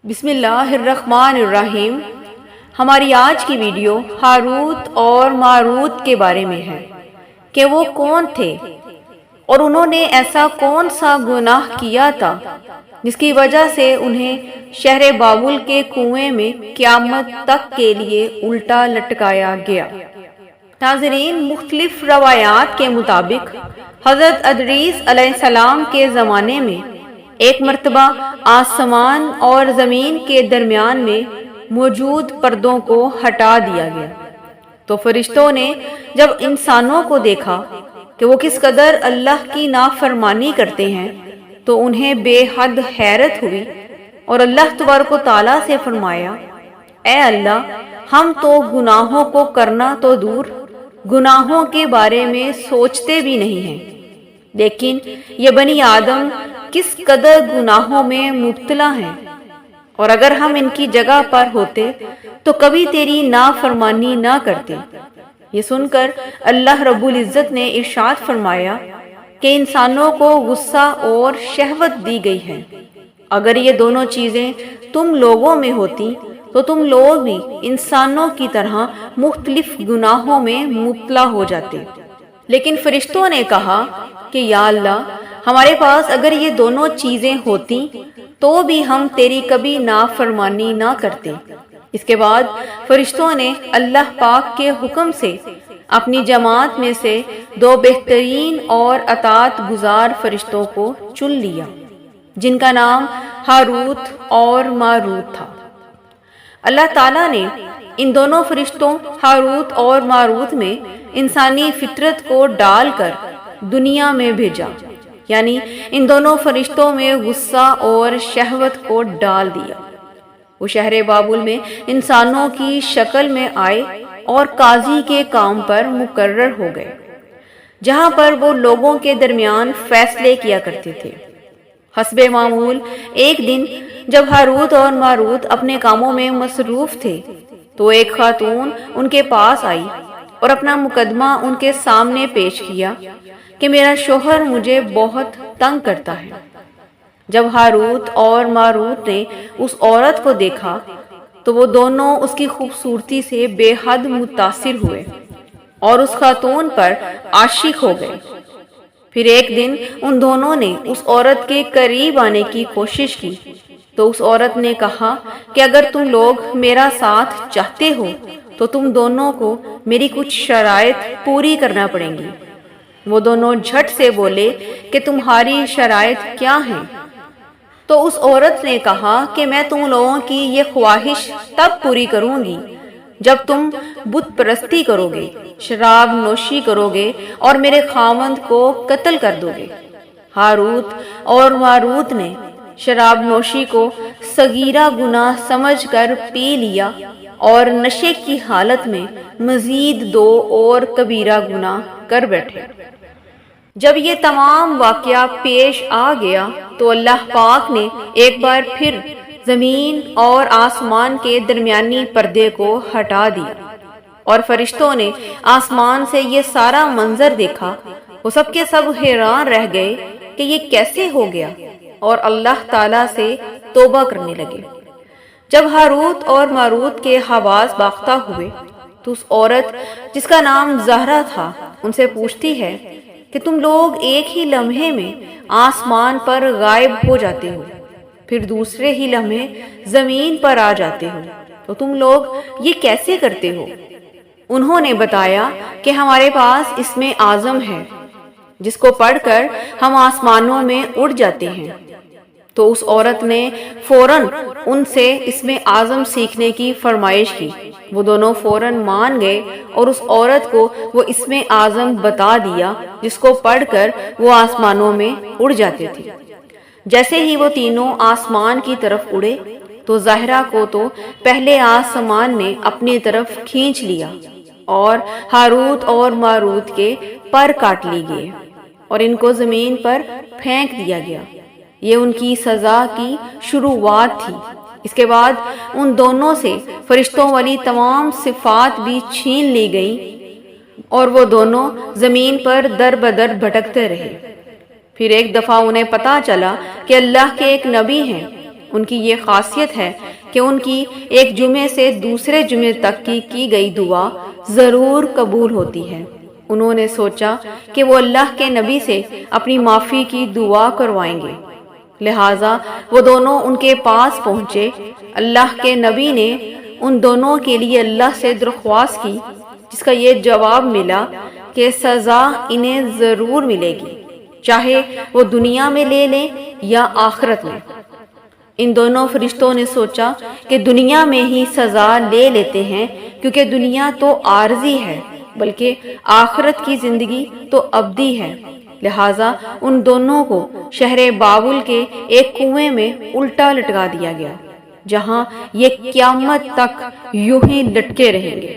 بسم اللہ الرحمن الرحیم۔ ہماری آج کی ویڈیو ہاروت اور ماروت کے بارے میں ہے کہ وہ کون تھے اور انہوں نے ایسا کون سا گناہ کیا تھا جس کی وجہ سے انہیں شہر بابل کے کنویں میں قیامت تک کے لیے الٹا لٹکایا گیا۔ ناظرین، مختلف روایات کے مطابق حضرت ادریس علیہ السلام کے زمانے میں ایک مرتبہ آسمان اور زمین کے درمیان میں موجود پردوں کو ہٹا دیا گیا تو فرشتوں نے جب انسانوں کو دیکھا کہ وہ کس قدر اللہ کی نافرمانی کرتے ہیں تو انہیں بے حد حیرت ہوئی اور اللہ تبارک و تعالیٰ سے فرمایا، اے اللہ، ہم تو گناہوں کو کرنا تو دور، گناہوں کے بارے میں سوچتے بھی نہیں ہیں، لیکن یہ بنی آدم کس قدر گناہوں میں مبتلا ہیں، اور اگر ہم ان کی جگہ پر ہوتے تو کبھی تیری نافرمانی نہ کرتے۔ یہ سن کر اللہ رب العزت نے ارشاد فرمایا کہ انسانوں کو غصہ اور شہوت دی گئی ہے، اگر یہ دونوں چیزیں تم لوگوں میں ہوتی تو تم لوگ بھی انسانوں کی طرح مختلف گناہوں میں مبتلا ہو جاتے۔ لیکن فرشتوں نے کہا کہ یا اللہ، ہمارے پاس اگر یہ دونوں چیزیں ہوتی تو بھی ہم تیری کبھی نافرمانی نہ کرتے۔ اس کے بعد فرشتوں نے اللہ پاک کے حکم سے اپنی جماعت میں سے دو بہترین اور اطاعت گزار فرشتوں کو چن لیا جن کا نام ہاروت اور ماروت تھا۔ اللہ تعالیٰ نے ان دونوں فرشتوں ہاروت اور ماروت میں انسانی فطرت کو ڈال کر دنیا میں بھیجا، یعنی ان دونوں فرشتوں میں غصہ اور شہوت کو ڈال دیا۔ وہ شہر بابل میں انسانوں کی شکل میں آئے اور قاضی کے کام پر مقرر ہو گئے، جہاں پر وہ لوگوں کے درمیان فیصلے کیا کرتے تھے۔ حسب معمول ایک دن جب ہاروت اور ماروت اپنے کاموں میں مصروف تھے تو ایک خاتون ان کے پاس آئی اور اپنا مقدمہ ان کے سامنے پیش کیا کہ میرا شوہر مجھے بہت تنگ کرتا ہے۔ جب ہاروت اور ماروت نے اس عورت کو دیکھا تو وہ دونوں اس کی خوبصورتی سے بے حد متاثر ہوئے اور اس خاتون پر عاشق ہو گئے۔ پھر ایک دن ان دونوں نے اس عورت کے قریب آنے کی کوشش کی تو اس عورت نے کہا کہ اگر تم لوگ میرا ساتھ چاہتے ہو تو تم دونوں کو میری کچھ شرائط پوری کرنا پڑیں گی۔ وہ دونوں جھٹ سے بولے کہ تمہاری شرائط کیا ہیں؟ تو اس عورت نے کہا کہ میں تم لوگوں کی یہ خواہش تب پوری کروں گی جب تم بت پرستی کرو گے، شراب نوشی کرو گے اور میرے خاوند کو قتل کر دو گے۔ ہاروت اور ماروت نے شراب نوشی کو صغیرہ گناہ سمجھ کر پی لیا اور نشے کی حالت میں مزید دو اور کبیرہ گناہ کر بیٹھے۔ جب یہ تمام واقعہ پیش آ گیا تو اللہ پاک نے ایک بار پھر زمین اور آسمان کے درمیانی پردے کو ہٹا دیا اور فرشتوں نے آسمان سے یہ سارا منظر دیکھا۔ وہ سب کے سب حیران رہ گئے کہ یہ کیسے ہو گیا اور اللہ تعالیٰ سے توبہ کرنے لگے۔ جب ہاروت اور ماروت کے حواس باختہ ہوئے تو اس عورت جس کا نام زہرا تھا ان سے پوچھتی ہے کہ تم لوگ ایک ہی لمحے میں آسمان پر غائب ہو جاتے ہو، پھر دوسرے ہی لمحے زمین پر آ جاتے ہو، تو تم لوگ یہ کیسے کرتے ہو؟ انہوں نے بتایا کہ ہمارے پاس اسم اعظم ہے جس کو پڑھ کر ہم آسمانوں میں اڑ جاتے ہیں۔ تو اس عورت نے فوراً ان سے اسم اعظم سیکھنے کی فرمائش کی۔ وہ دونوں فوراً مان گئے اور اس عورت کو وہ اسم اعظم بتا دیا جس کو پڑھ کر وہ آسمانوں میں اڑ جاتے تھے۔ جیسے ہی وہ تینوں آسمان کی طرف اڑے تو زہرا کو تو پہلے آسمان نے اپنی طرف کھینچ لیا اور ہاروت اور ماروت کے پر کاٹ لی گئے اور ان کو زمین پر پھینک دیا گیا۔ یہ ان کی سزا کی شروعات تھی۔ اس کے بعد ان دونوں سے فرشتوں والی تمام صفات بھی چھین لی گئیں اور وہ دونوں زمین پر در بدر بھٹکتے رہے۔ پھر ایک دفعہ انہیں پتا چلا کہ اللہ کے ایک نبی ہیں، ان کی یہ خاصیت ہے کہ ان کی ایک جمعے سے دوسرے جمعے تک کی گئی دعا ضرور قبول ہوتی ہے۔ انہوں نے سوچا کہ وہ اللہ کے نبی سے اپنی معافی کی دعا کروائیں گے، لہٰذا وہ دونوں ان کے پاس پہنچے۔ اللہ کے نبی نے ان دونوں کے لیے اللہ سے درخواست کی، جس کا یہ جواب ملا کہ سزا انہیں ضرور ملے گی، چاہے وہ دنیا میں لے لیں یا آخرت میں۔ ان دونوں فرشتوں نے سوچا کہ دنیا میں ہی سزا لے لیتے ہیں، کیونکہ دنیا تو عارضی ہے، بلکہ آخرت کی زندگی تو ابدی ہے۔ لہٰذا ان دونوں کو شہر بابل کے ایک کنویں میں الٹا لٹکا دیا گیا، جہاں یہ قیامت تک یوں ہی لٹکے رہیں گے۔